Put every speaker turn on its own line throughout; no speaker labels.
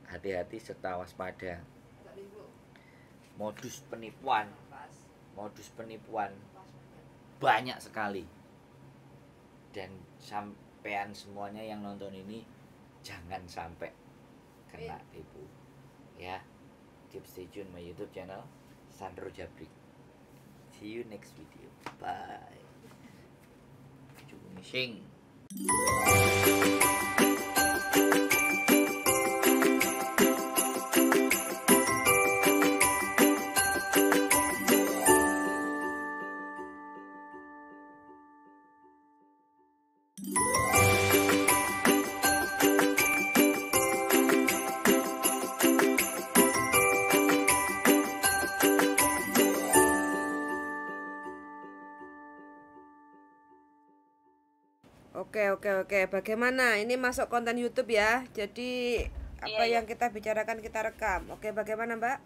hati-hati serta waspada. Modus penipuan banyak sekali, dan sampean semuanya yang nonton ini jangan sampai kena tipu ya. Keep stay tune my YouTube channel Sandro Jabrik. See you next video. Bye. Missing.
Oke. Bagaimana? Ini masuk konten YouTube ya. Jadi apa yang kita bicarakan kita rekam. Oke, bagaimana Mbak?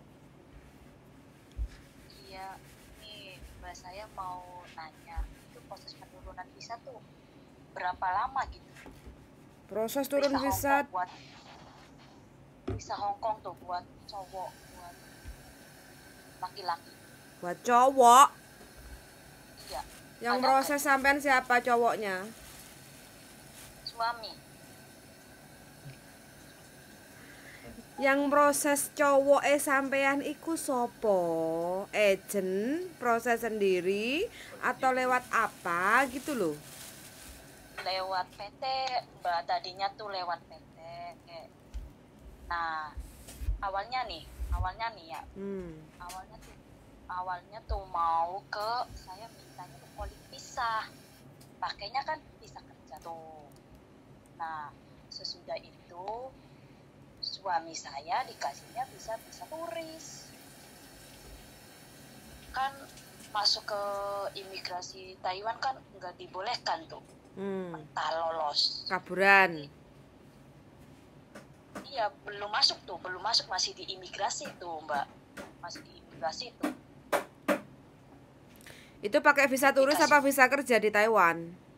Iya, nih Mbak, saya mau nanya, itu proses penurunan visa tuh berapa lama gitu?
Proses turun visa
buat visa Hongkong tuh buat cowok, buat laki-laki.
Buat cowok?
Iya.
Yang proses sampean siapa cowoknya?
Suami.
Yang proses cowok sampean iku sopo? Agent proses sendiri atau lewat apa gitu loh?
Lewat PT, Mbak, tadinya tuh lewat PT. Nah, awalnya nih ya. Awalnya tuh mau ke, saya mintanya tuh politik visa. Pakainya kan visa kerja tuh. Nah, sesudah itu suami saya dikasihnya visa turis. Kan masuk ke imigrasi Taiwan kan nggak dibolehkan tuh. Mentah lolos.
Kaburan.
Iya, belum masuk, masih di imigrasi tuh, Mbak. Masih di imigrasi tuh.
Itu pakai visa turis apa visa kerja di Taiwan?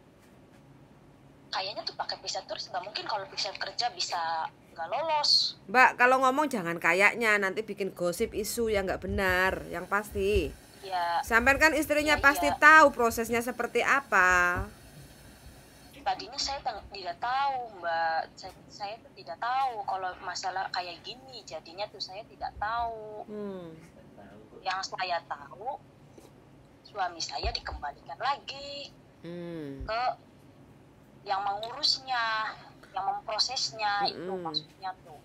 Kayaknya tuh pakai visa turis, nggak mungkin kalau visa kerja bisa nggak lolos.
Mbak, kalau ngomong jangan kayaknya, nanti bikin gosip isu yang nggak benar, yang pasti.
Iya.
Sampai kan istrinya pasti tahu prosesnya seperti apa.
Tadinya saya tidak tahu, Mbak. Saya tuh tidak tahu kalau masalah kayak gini. Jadinya tuh saya tidak tahu. Yang saya tahu, suami saya dikembalikan lagi ke yang mengurusnya, yang memprosesnya, itu maksudnya tuh.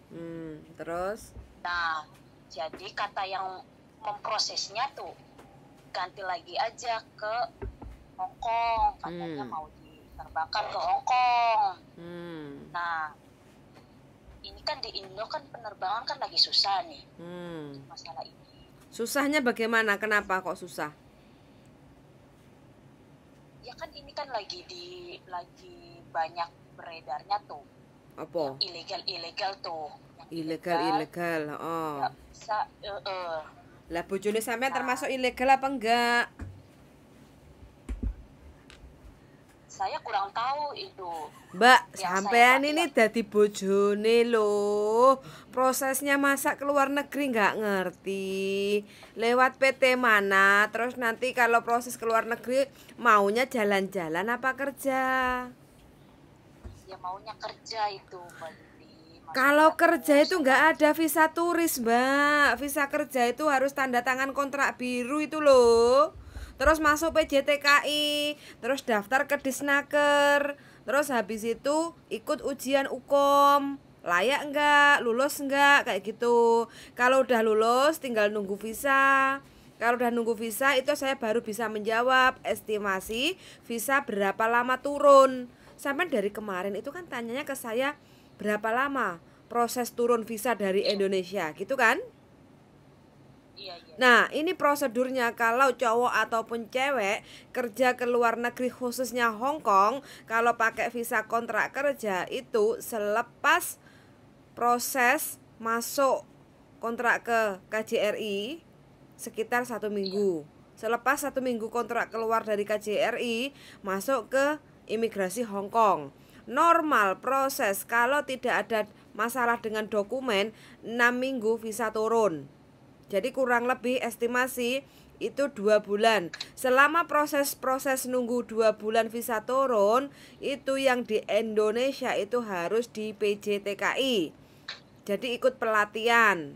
Terus?
Nah, jadi kata yang memprosesnya tuh ganti lagi aja ke Hongkong, katanya mau diterbangkan ke Hongkong. Nah, ini kan di Indo kan penerbangan kan lagi susah nih, masalah ini.
Susahnya bagaimana? Kenapa kok susah?
Ya kan ini kan lagi banyak beredarnya tuh.
Apa?
Ilegal tuh.
Ilegal. Oh.
Ya,
Lah bojone sampean termasuk ilegal apa enggak?
Saya kurang tahu itu.
Mbak, sampean ini dadi bojone loh. Prosesnya masa keluar negeri nggak ngerti. Lewat PT mana? Terus nanti kalau proses keluar negeri maunya jalan-jalan apa kerja?
Ya maunya kerja itu, Mbak.
Kalau kerja itu nggak ada visa turis, Mbak. Visa kerja itu harus tanda tangan kontrak biru itu loh. Terus masuk PJTKI, terus daftar ke Disnaker, terus habis itu ikut ujian UKOM, layak enggak, lulus enggak, kayak gitu. Kalau udah lulus tinggal nunggu visa. Kalau udah nunggu visa itu saya baru bisa menjawab estimasi visa berapa lama turun. Sampai dari kemarin itu kan tanyanya ke saya berapa lama proses turun visa dari Indonesia, gitu kan?
Iya.
Nah, ini prosedurnya kalau cowok ataupun cewek kerja ke luar negeri khususnya Hong Kong, kalau pakai visa kontrak kerja itu selepas proses masuk kontrak ke KJRI sekitar 1 minggu. Selepas 1 minggu kontrak keluar dari KJRI masuk ke imigrasi Hong Kong. Normal proses kalau tidak ada masalah dengan dokumen 6 minggu visa turun. Jadi kurang lebih estimasi itu 2 bulan. Selama proses nunggu 2 bulan visa turun, itu yang di Indonesia itu harus di PJTKI. Jadi ikut pelatihan,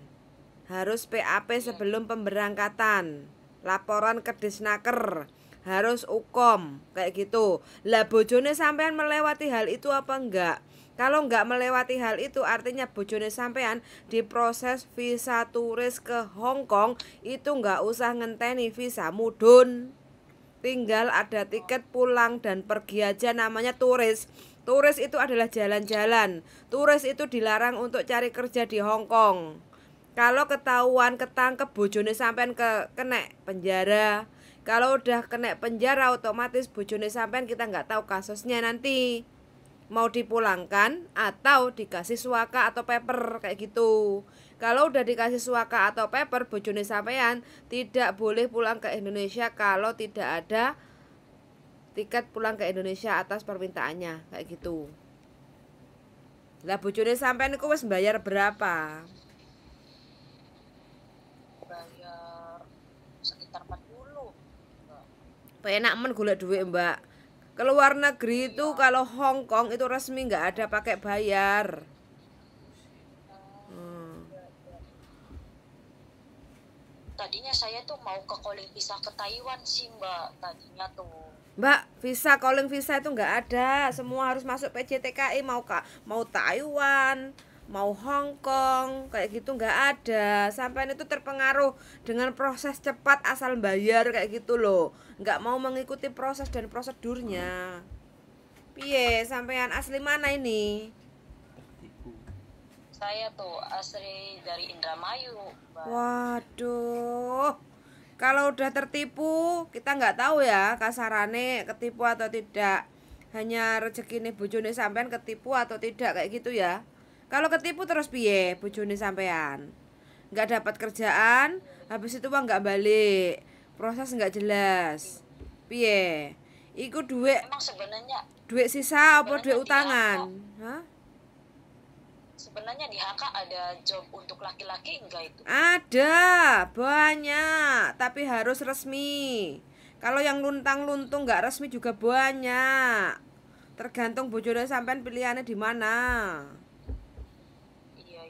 harus PAP sebelum pemberangkatan, laporan ke Disnaker, harus ukom, kayak gitu. Lah bojone sampean melewati hal itu apa enggak? Kalau enggak melewati hal itu, artinya bojone sampean diproses visa turis ke Hong Kong, itu enggak usah ngenteni visa mudun. Tinggal ada tiket pulang dan pergi aja, namanya turis. Turis itu adalah jalan-jalan. Turis itu dilarang untuk cari kerja di Hong Kong. Kalau ketahuan ketangkep bojone sampean kena penjara. Kalau udah kena penjara otomatis bojone sampean kita nggak tahu kasusnya nanti. Mau dipulangkan atau dikasih suaka atau paper kayak gitu. Kalau udah dikasih suaka atau paper, bojone sampean tidak boleh pulang ke Indonesia kalau tidak ada tiket pulang ke Indonesia atas permintaannya kayak gitu. Lah bojone sampean iku wis bayar berapa?
Bayar sekitar 40.
Enak men golek duit mbak. Keluar negeri itu kalau Hong Kong itu resmi nggak ada pakai bayar.
Tadinya saya tuh mau ke calling visa ke Taiwan sih mbak, tadinya tuh.
Mbak, visa calling visa itu nggak ada. Semua harus masuk PJTKI, mau Taiwan, mau Hong Kong, kayak gitu nggak ada. Sampai itu terpengaruh dengan proses cepat asal bayar kayak gitu loh. Nggak mau mengikuti proses dan prosedurnya. Piye, sampean asli mana ini?
Saya tuh asli dari Indramayu mbak.
Waduh, kalau udah tertipu kita nggak tahu ya kasarane ketipu atau tidak. Hanya rezeki nih bojone sampean ketipu atau tidak kayak gitu ya. Kalau ketipu terus piye bojone sampean? Nggak dapat kerjaan, habis itu uang nggak balik, proses nggak jelas. Piye? Iku duit
Emang sebenarnya
sisa apa duit
Sebenarnya
utangan? Hah?
sebenarnya di HK ada job untuk laki-laki enggak itu?
Ada, banyak, tapi harus resmi. Kalau yang luntang-luntung nggak resmi juga banyak. Tergantung bojone sampean pilihannya di mana.
Iya.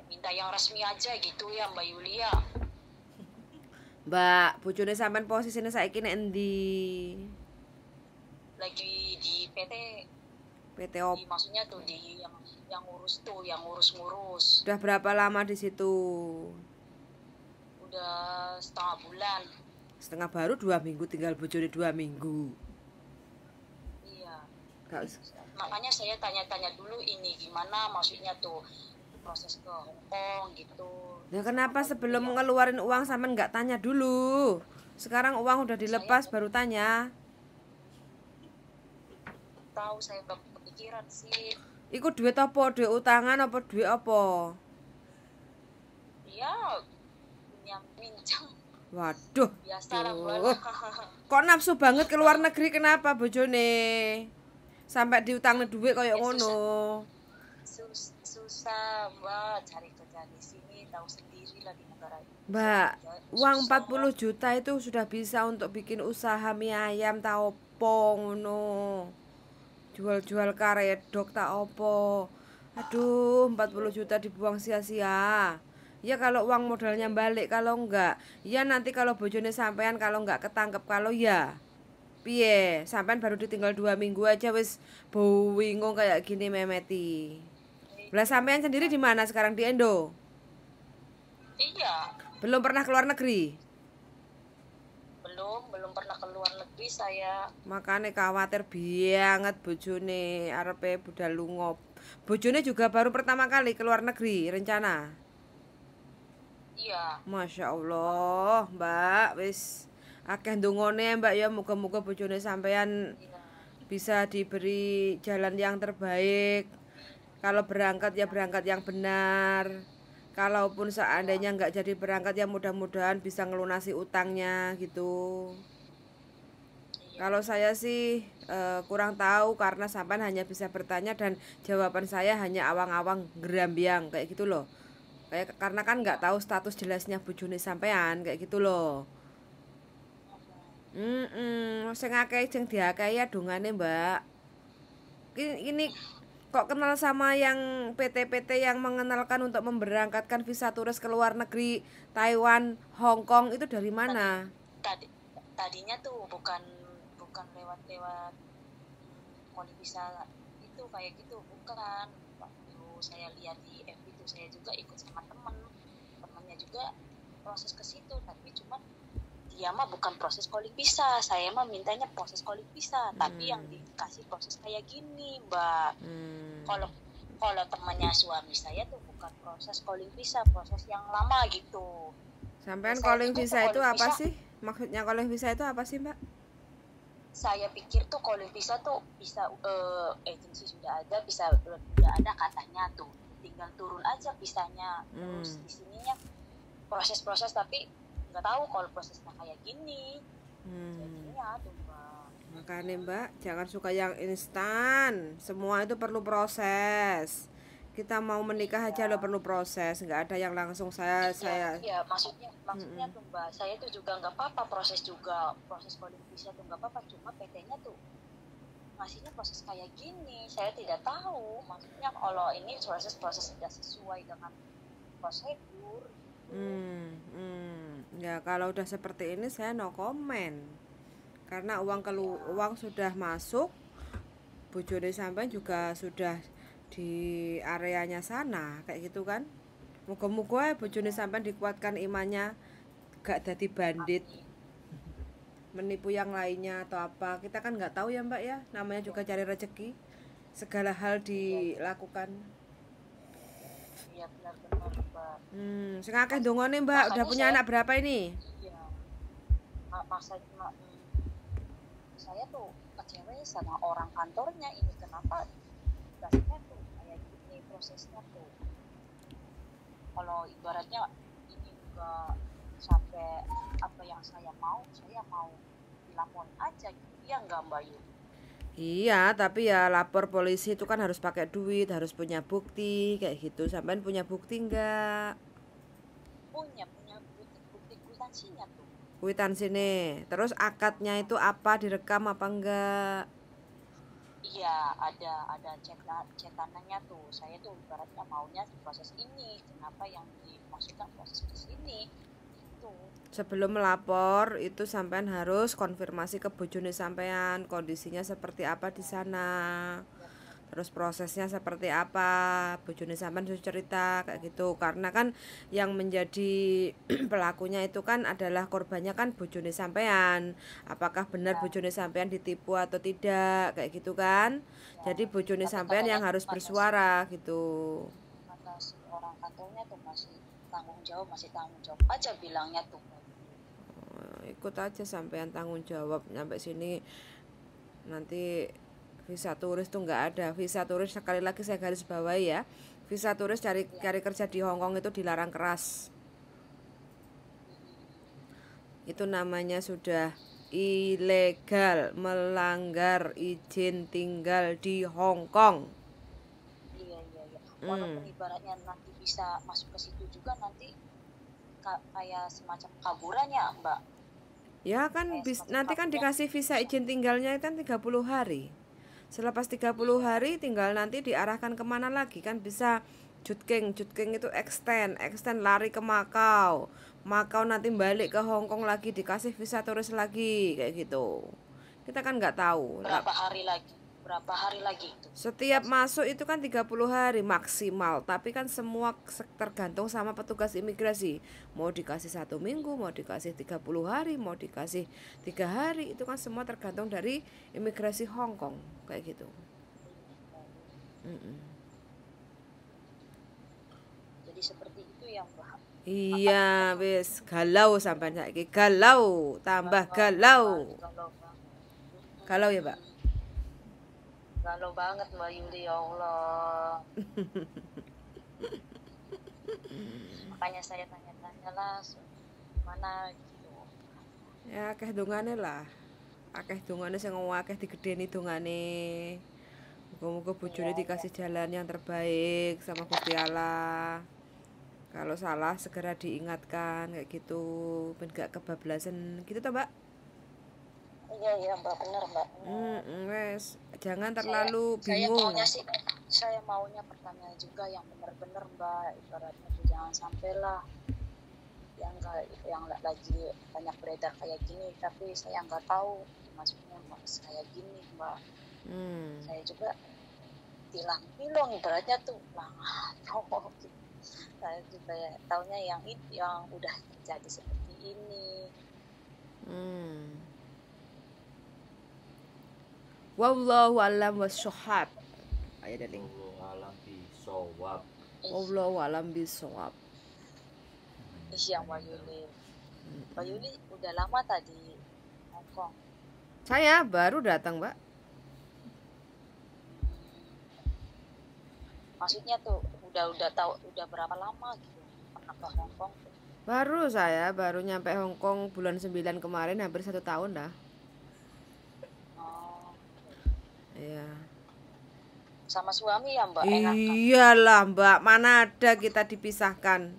Minta yang resmi aja gitu ya Mbak Yulia.
Mbak, bojone sampean posisinya saiki nek endi?
Lagi di PT.
PT op.
Maksudnya tuh di yang ngurus tuh, yang ngurus-ngurus.
Udah berapa lama di situ?
Udah setengah bulan.
Setengah baru 2 minggu, tinggal bojone 2 minggu.
Iya.
Gak
Makanya saya tanya-tanya dulu ini gimana maksudnya tuh proses ke Hong Kong gitu.
Nah, kenapa sebelum ngeluarin uang sampean nggak tanya dulu? Sekarang uang udah dilepas baru tanya.
Tahu saya belum kepikiran sih.
Iku duit apa? Duit utangan apa duit apa?
Ya yang minjam.
Waduh.
Biasa lah
Duh. Kok nafsu banget ke luar negeri kenapa bojone? Sampai diutangnya duit kayak ngono.
Susah mbak cari kerja di sini, tahu sendiri lah di negara ini.
Mbak, uang
Susah.
40 juta itu sudah bisa untuk bikin usaha mie ayam tak opo ngono. Jual-jual karedok tak opo. Aduh, 40 juta dibuang sia-sia. Ya kalau uang modalnya balik, kalau enggak, ya nanti kalau bojone sampean kalau enggak ketangkep, kalau ya piye, sampean baru ditinggal 2 minggu aja wis bingung kayak gini memeti. Lah sampean sendiri di mana sekarang, di Indo?
Iya.
Belum pernah keluar negeri?
Belum pernah keluar negeri saya.
Makanya khawatir banget bojone arepe budal lunga. Bojone juga baru pertama kali keluar negeri rencana.
Iya.
Masya Allah, Mbak, wis akeh ndongone Mbak ya, muga-muga bojone sampean
Iya.
bisa diberi jalan yang terbaik. Kalau berangkat ya berangkat yang benar. Kalaupun seandainya nggak jadi berangkat ya mudah-mudahan bisa ngelunasi utangnya gitu. Kalau saya sih kurang tahu karena sampean hanya bisa bertanya dan jawaban saya hanya awang-awang gerambiang kayak gitu loh. Kayak karena kan nggak tahu status jelasnya bojone sampean kayak gitu loh. Sing akeh sing diakehi adungane, Mbak. Ini kok kenal sama yang PT-PT yang mengenalkan untuk memberangkatkan visa turis ke luar negeri, Taiwan, Hong Kong itu dari mana?
Tadinya tuh bukan lewat koni visa itu kayak gitu, bukan. Waktu saya lihat di FB itu saya juga ikut sama temennya juga proses ke situ, tapi cuma dia mah bukan proses calling visa, saya mah mintanya proses calling visa, tapi yang dikasih proses kayak gini, Mbak. Kalau temannya suami saya tuh bukan proses calling visa, proses yang lama gitu.
Sampean calling visa itu apa sih? Maksudnya calling visa itu apa sih, Mbak?
Saya pikir tuh calling visa tuh bisa agensi sudah ada, bisa udah ada katanya tuh, tinggal turun aja visanya. Terus di sininya proses-proses, tapi nggak tahu kalau prosesnya kayak gini. Jadinya tuh, Mbak.
Makanya, Mbak, jangan suka yang instan. Semua itu perlu proses. Kita mau menikah aja lo perlu proses, nggak ada yang langsung saya.
Iya, maksudnya tuh, Mbak, saya tuh juga nggak apa-apa proses calling visa tuh nggak apa-apa, cuma PT-nya tuh ngasihnya proses kayak gini, saya tidak tahu. Maksudnya kalau ini proses tidak sesuai dengan prosedur.
Ya kalau udah seperti ini saya no comment. Karena uang sudah masuk, bojone sampean juga sudah di areanya sana kayak gitu kan. Moga-moga bojone sampean dikuatkan imannya, gak jadi bandit, menipu yang lainnya atau apa. Kita kan nggak tahu ya, Mbak ya, namanya juga cari rezeki, segala hal dilakukan.
Iya, benar-benar, Mbak.
Sing akeh dongane, Mbak. Udah punya anak berapa ini?
Iya. Saya tuh kecewa sama orang kantornya ini, kenapa tugasnya tuh kayak gini prosesnya tuh. Kalau ibaratnya ini juga sampai apa yang saya mau dilaporin aja gitu. Ya enggak, Mbak Yu?
Iya, tapi ya lapor polisi itu kan harus pakai duit, harus punya bukti kayak gitu. Sampean punya bukti enggak?
Punya bukti kwitansinya tuh.
Kwitansinya. Terus akadnya itu apa, direkam apa enggak?
Iya, ada cetanannya tuh. Saya tuh ibaratnya maunya proses ini, kenapa yang dimaksudkan proses ke sini itu.
Sebelum melapor itu sampean harus konfirmasi ke bojone sampean kondisinya seperti apa di sana. Terus prosesnya seperti apa, bojone sampean harus cerita kayak gitu. Karena kan yang menjadi pelakunya itu kan adalah korbannya kan bojone sampean. Apakah benar bojone sampean ditipu atau tidak kayak gitu kan. Jadi bojone sampean yang harus bersuara gitu.
Kata orang kantornya tuh masih tanggung jawab aja bilangnya tuh.
Ikut aja sampean tanggung jawab sampai sini. Nanti visa turis tuh nggak ada. Visa turis sekali lagi saya garis bawahi ya, visa turis cari kerja di Hong Kong itu dilarang keras. Itu namanya sudah ilegal, melanggar izin tinggal di Hong Kong.
Iya. Walaupun ibaratnya nanti bisa masuk ke situ juga, nanti kayak semacam kaburan ya, Mbak.
Ya kan nanti kan dikasih visa izin tinggalnya kan 30 hari. Selepas 30 hari tinggal nanti diarahkan kemana lagi kan, bisa Jutking itu extend lari ke Makau nanti balik ke Hong Kong lagi, dikasih visa turis lagi kayak gitu. Kita kan nggak tahu
berapa hari lagi itu.
Setiap masuk itu kan 30 hari maksimal, tapi kan semua tergantung sama petugas imigrasi. Mau dikasih 1 minggu, mau dikasih 30 hari, mau dikasih 3 hari, itu kan semua tergantung dari imigrasi Hong Kong kayak gitu.
Jadi seperti itu yang Mbak.
Iya, wis galau sampai saiki, galau, tambah galau. Galau ya, Pak?
Galau banget Mbak Yuli, ya Allah. Makanya saya tanya-tanya lah mana gitu.
Ya akeh dongane lah. akeh dongane sing akeh digedeni dongane. Muga-muga bojone dikasih jalan yang terbaik sama Gusti Allah. Kalau salah segera diingatkan kayak gitu, ben gak kebablasan gitu toh, Mbak?
Iya Mbak, benar Mbak.
Wes, jangan terlalu
saya
bingung.
maunya pertanyaan juga yang benar-benar Mbak, ibaratnya tuh jangan sampai lah yang lagi banyak beredar kayak gini, tapi saya nggak tahu maksudnya Mbak kayak gini Mbak. Saya juga bilang ibaratnya tuh lah saya juga ya taunya yang udah terjadi seperti ini.
Wallahu a'lam bishawab. Ayo Deling. Wallahu a'lam bishawab.
Iya Mbak Yuli. Mbak Yuli udah lama tadi Hong Kong.
Saya baru datang, Mbak.
Maksudnya tuh udah berapa lama gitu pernah ke Hong Kong tuh?
Baru nyampe Hong Kong bulan 9 kemarin, hampir 1 tahun dah.
Oh.
Iya.
Sama suami ya Mbak?
Iyalah Mbak, mana ada kita dipisahkan.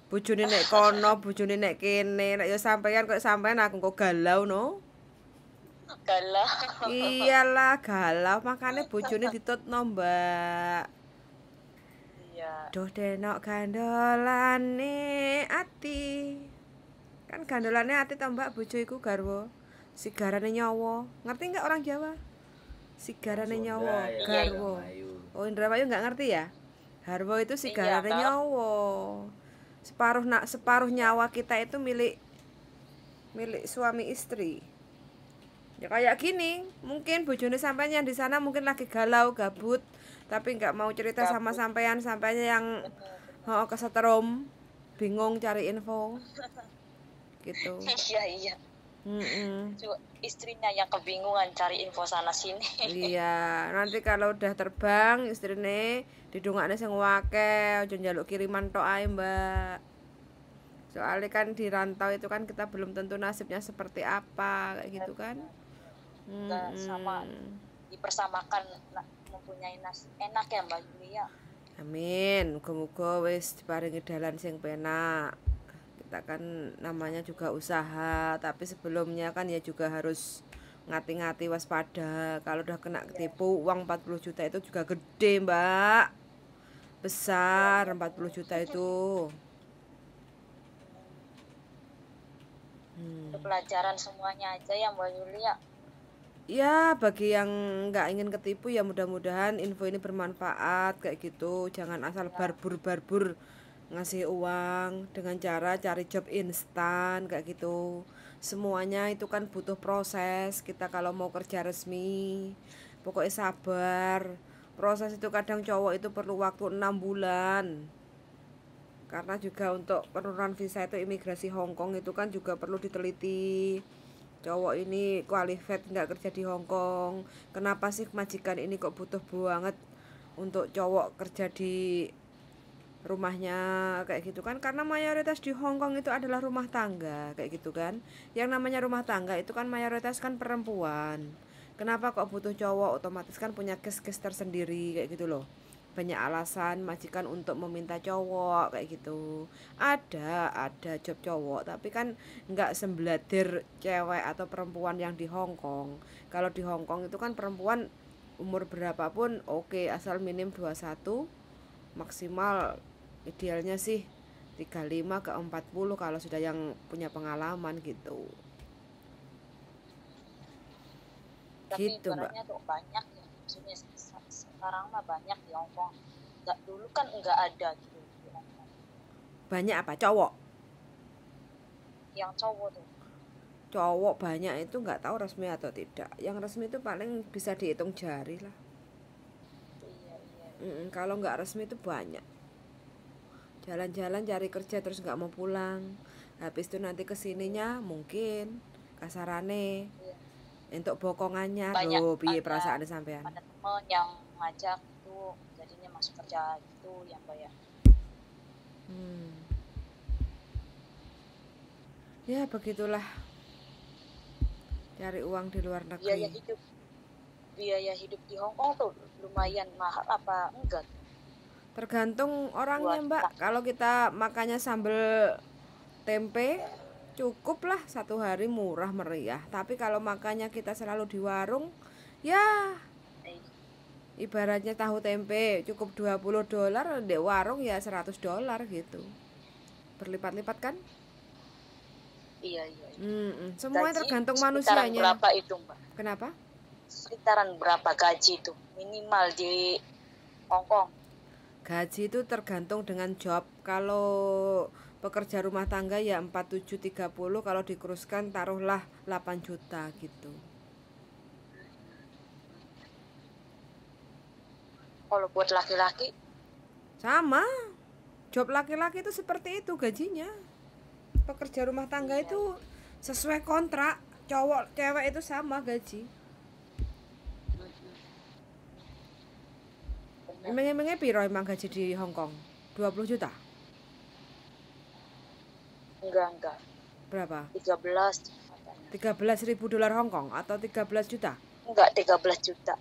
Bojone nek kono, bojone nek kene, nek ya sampean kok sampean aku kok galau no.
Galau.
Iyalah galau, makane bojone ditutno Mbak.
Iya.
Duh denok gandolane ati. Kan gandolane ati to Mbak, bojo iku garwa. Sigarane nyawa. Ngerti enggak orang Jawa? Sigarane nyawa, garwa. Oh, Indramayu enggak ngerti ya? Garwa itu sigarane nyawa. Separuh nyawa kita itu milik suami istri. Ya kayak gini, mungkin bojone sampean yang di sana mungkin lagi galau, gabut, tapi nggak mau cerita sama sampean yang kesetrum, bingung cari info. Gitu.
Iya. Istrinya yang kebingungan cari info sana sini.
Iya, nanti kalau udah terbang istrine didongakne sing akeh, aja njaluk kiriman tok ae, Mbak. Soalnya kan di rantau itu kan kita belum tentu nasibnya seperti apa kayak gitu kan.
Sama dipersamakan mempunyai nasib enak ya Mbak Julia.
Amin, muga-muga wis diparingi dalan sing penak. Kita kan namanya juga usaha, tapi sebelumnya kan ya juga harus ngati-ngati, waspada. Kalau udah kena ketipu uang 40 juta itu juga gede Mbak, besar. 40 juta itu
pelajaran semuanya aja ya Mbak Yulia.
Ya bagi yang nggak ingin ketipu ya mudah-mudahan info ini bermanfaat kayak gitu. Jangan asal barbur ngasih uang dengan cara cari job instan kayak gitu. Semuanya itu kan butuh proses. Kita kalau mau kerja resmi pokoknya sabar. Proses itu kadang cowok itu perlu waktu 6 bulan. Karena juga untuk penurunan visa itu imigrasi Hong Kong itu kan juga perlu diteliti. Cowok ini qualified nggak kerja di Hong Kong. Kenapa sih majikan ini kok butuh banget untuk cowok kerja di rumahnya kayak gitu kan? Karena mayoritas di Hong Kong itu adalah rumah tangga kayak gitu kan. Yang namanya rumah tangga itu kan mayoritas kan perempuan. Kenapa kok butuh cowok? Otomatis kan punya kes-kes tersendiri kayak gitu loh. Banyak alasan majikan untuk meminta cowok kayak gitu. Ada job cowok, tapi kan nggak sembladir cewek atau perempuan yang di Hong Kong. Kalau di Hong Kong itu kan perempuan umur berapapun oke, asal minim 21, maksimal idealnya sih 35 ke 40 kalau sudah yang punya pengalaman gitu.
Tapi
Gitu, Mbak.
Tuh banyak ya, maksudnya sekarang mah banyak di Hong Kong. Dulu kan nggak ada gitu di Hong Kong.
Banyak apa? Cowok?
Yang cowok tuh.
Cowok banyak itu nggak tahu resmi atau tidak. Yang resmi itu paling bisa dihitung jari lah.
Iya.
Kalau nggak resmi itu banyak. Jalan-jalan cari kerja terus nggak mau pulang. Habis itu nanti kesininya mungkin kasarane. Iya. Untuk bokongannya loh, piye perasaan sampean.
Ada temen yang ngajak tuh jadinya masuk kerja gitu yang banyak.
Ya begitulah. cari uang di luar
biaya
negeri.
hidup di Hong Kong tuh lumayan mahal apa enggak?
Tergantung orangnya,
Buat
Mbak. Kalau kita makannya sambal tempe, cukup lah satu hari murah meriah. Tapi kalau makannya kita selalu di warung, ya ibaratnya tahu tempe cukup $20, di warung ya $100 gitu. Berlipat-lipat kan?
Iya.
Semuanya
Gaji
tergantung
sekitaran
manusianya.
berapa itu, Mbak?
Kenapa?
Sekitaran berapa gaji itu minimal di Hong Kong?
Gaji itu tergantung dengan job. Kalau pekerja rumah tangga ya 4730, kalau dikuruskan taruhlah 8 juta gitu.
Kalau buat laki-laki
Sama. Job laki-laki itu seperti itu gajinya. Pekerja rumah tangga itu sesuai kontrak. Cowok cewek itu sama gaji. Emang-emangnya piro emang gaji di Hong Kong? 20 juta?
enggak.
Berapa?
13 katanya.
$13.000 Hong Kong atau 13 juta?
Enggak, 13 juta.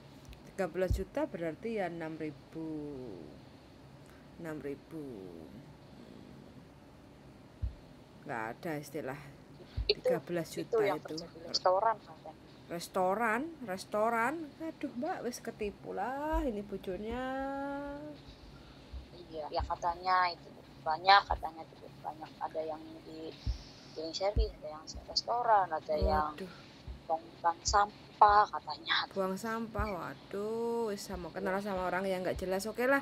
13 juta berarti ya 6.000. Nggak ada istilah 13 juta
yang
itu.
kerja di restoran katanya.
Restoran. Aduh, Mbak, wis ketipu lah ini bojone.
Iya, ya katanya itu banyak ada yang di cleaning service, ada yang restoran, ada yang buang sampah katanya.
Buang sampah, waduh, sama kenal sama orang yang nggak jelas. Oke lah,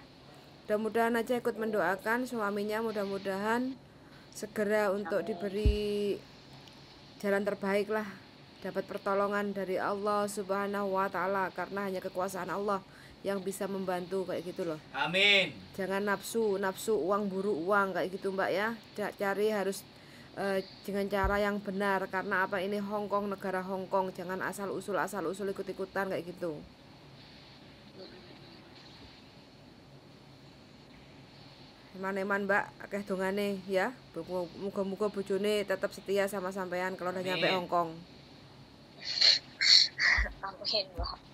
mudah-mudahan aja ikut mendoakan suaminya, mudah-mudahan segera untuk diberi jalan terbaik lah, dapat pertolongan dari Allah Subhanahu wa Ta'ala, karena hanya kekuasaan Allah yang bisa membantu kayak gitu loh.
Amin.
Jangan nafsu uang, buru uang kayak gitu, Mbak ya. Cari harus dengan cara yang benar, karena apa, ini Hong Kong, negara Hong Kong. Jangan asal usul ikut-ikutan kayak gitu. Eman-eman, Mbak, akeh dongane ya. Muga-muga bojone tetap setia sama sampean kalau udah nyampe Hong Kong.
Amin, Mbak.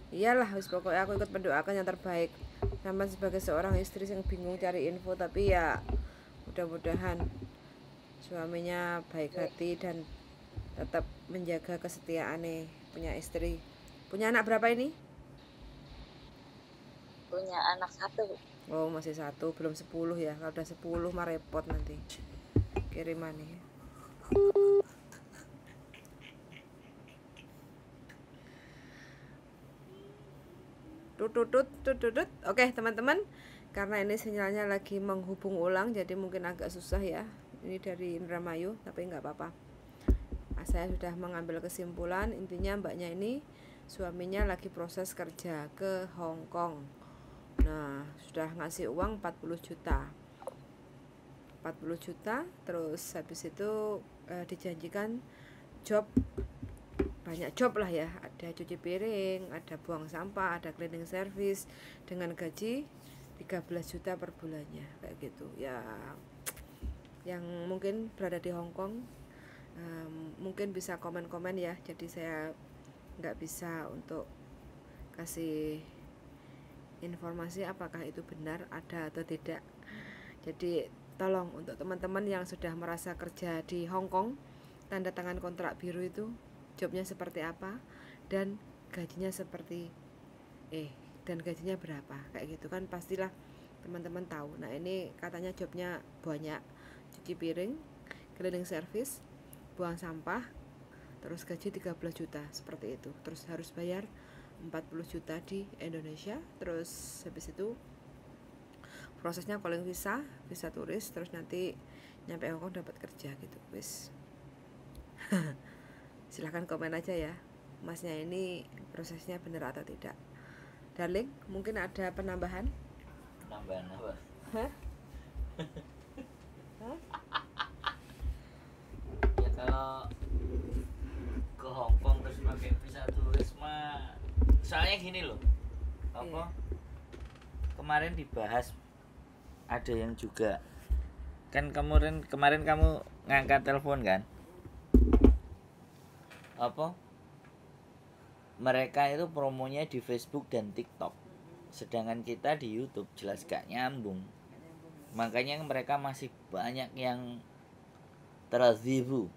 Iyalah, wis pokoknya aku ikut mendoakan yang terbaik. Sama sebagai seorang istri yang bingung cari info, tapi ya mudah-mudahan suaminya baik hati dan tetap menjaga kesetiaannya. Punya istri, punya anak berapa ini?
Punya anak 1.
Oh, masih 1, belum 10 ya. Kalau udah 10 mah repot nanti kirimannya. Tutut. Oke, teman-teman, karena ini sinyalnya lagi menghubung ulang, jadi mungkin agak susah ya. Ini dari Indramayu, tapi nggak apa-apa. Saya sudah mengambil kesimpulan, intinya mbaknya ini suaminya lagi proses kerja ke Hong Kong. Nah, sudah ngasih uang 40 juta. Terus habis itu dijanjikan job, banyak job lah ya, ada cuci piring, ada buang sampah, ada cleaning service, dengan gaji 13 juta per bulannya kayak gitu ya. Yang mungkin berada di Hong Kong mungkin bisa komen-komen ya, jadi saya nggak bisa untuk kasih informasi apakah itu benar ada atau tidak. Jadi tolong untuk teman-teman yang sudah merasa kerja di Hong Kong, tanda tangan kontrak biru itu jobnya seperti apa dan gajinya seperti dan gajinya berapa kayak gitu kan, pastilah teman-teman tahu. Nah, ini katanya jobnya banyak, cuci piring, cleaning service, buang sampah, terus gaji 13 juta seperti itu. Terus harus bayar 40 juta di Indonesia. Terus habis itu prosesnya calling visa turis, terus nanti nyampe Hong Kong dapat kerja gitu. Wis. Silahkan komen aja ya, masnya ini prosesnya benar atau tidak. Darling, mungkin ada penambahan?
Penambahan apa?
Hah?
Ya kalau ke Hong Kong terus pakai visa turis mah, soalnya gini loh, apa? Kemarin dibahas, ada yang juga kan kemarin kamu ngangkat telepon kan? Apa? mereka itu promonya di Facebook dan TikTok, sedangkan kita di YouTube jelas gak nyambung. Makanya mereka masih banyak yang tertipu.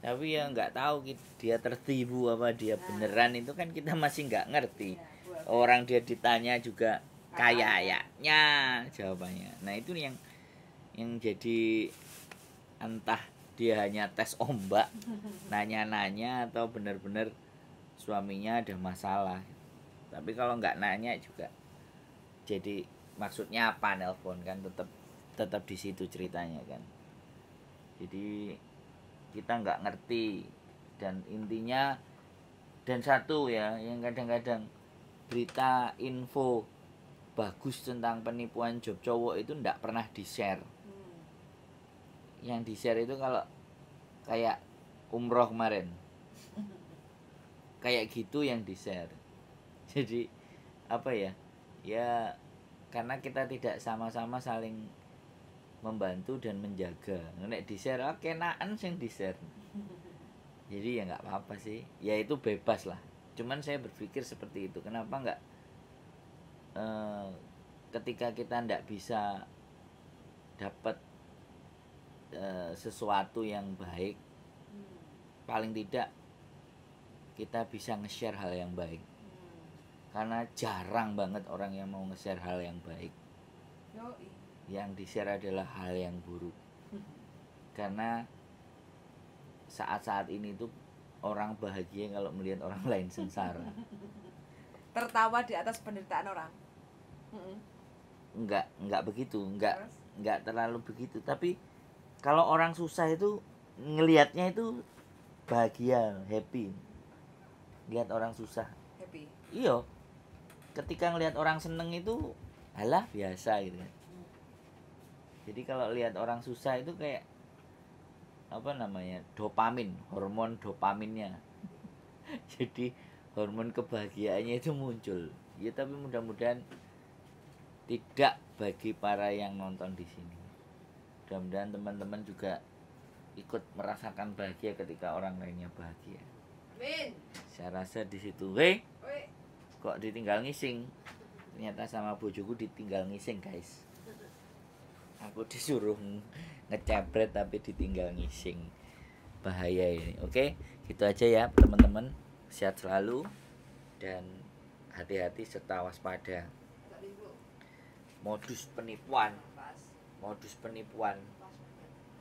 Tapi yang nggak tahu dia tertipu apa dia beneran, itu kan kita masih nggak ngerti. Orang dia ditanya juga kayaknya jawabannya. Nah itu yang jadi entah dia hanya tes ombak, nanya-nanya, atau benar-benar suaminya ada masalah. Tapi kalau nggak nanya juga, jadi maksudnya apa nelpon kan, tetap di situ ceritanya kan. Jadi kita nggak ngerti, dan intinya, dan satu ya yang kadang-kadang berita info bagus tentang penipuan job cowok itu nggak pernah di-share. Yang di-share itu kalau kayak umroh kemarin, kayak gitu yang di-share. Jadi apa ya, ya karena kita tidak sama-sama saling membantu dan menjaga. Nek di-share kenaan sing di-share. Jadi ya nggak apa-apa sih, ya itu bebas lah. Cuman saya berpikir seperti itu, kenapa nggak ketika kita ndak bisa dapat sesuatu yang baik, paling tidak kita bisa nge-share hal yang baik. Karena jarang banget orang yang mau nge-share hal yang baik. Yang di-share adalah hal yang buruk. Karena saat-saat ini tuh orang bahagia kalau melihat orang lain sengsara.
Tertawa di atas penderitaan orang.
Enggak begitu, enggak terlalu begitu. Tapi kalau orang susah itu ngelihatnya itu bahagia, happy. Lihat orang susah,
Happy.
iya. Ketika ngelihat orang seneng itu alah biasa gitu kan. Jadi kalau lihat orang susah itu kayak apa namanya, dopamin, hormon dopaminnya. Jadi hormon kebahagiaannya itu muncul. Ya tapi mudah-mudahan tidak bagi para yang nonton di sini. Mudah-mudahan teman-teman juga ikut merasakan bahagia ketika orang lainnya bahagia.
Amin.
Saya rasa di situ, kok ditinggal ngising. Ternyata sama bojoku ditinggal ngising, guys. Aku disuruh ngecepret tapi ditinggal ngising. Bahaya ini. Oke, gitu aja ya teman-teman. Sehat selalu dan hati-hati serta waspada. Modus penipuan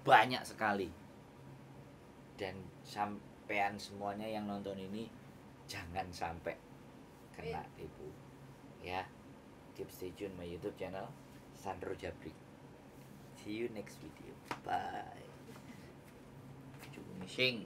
banyak sekali, dan sampean semuanya yang nonton ini jangan sampai kena tipu ya. Keep stay tune my YouTube channel Sandro Jabrik. See you next video. Bye. Missing.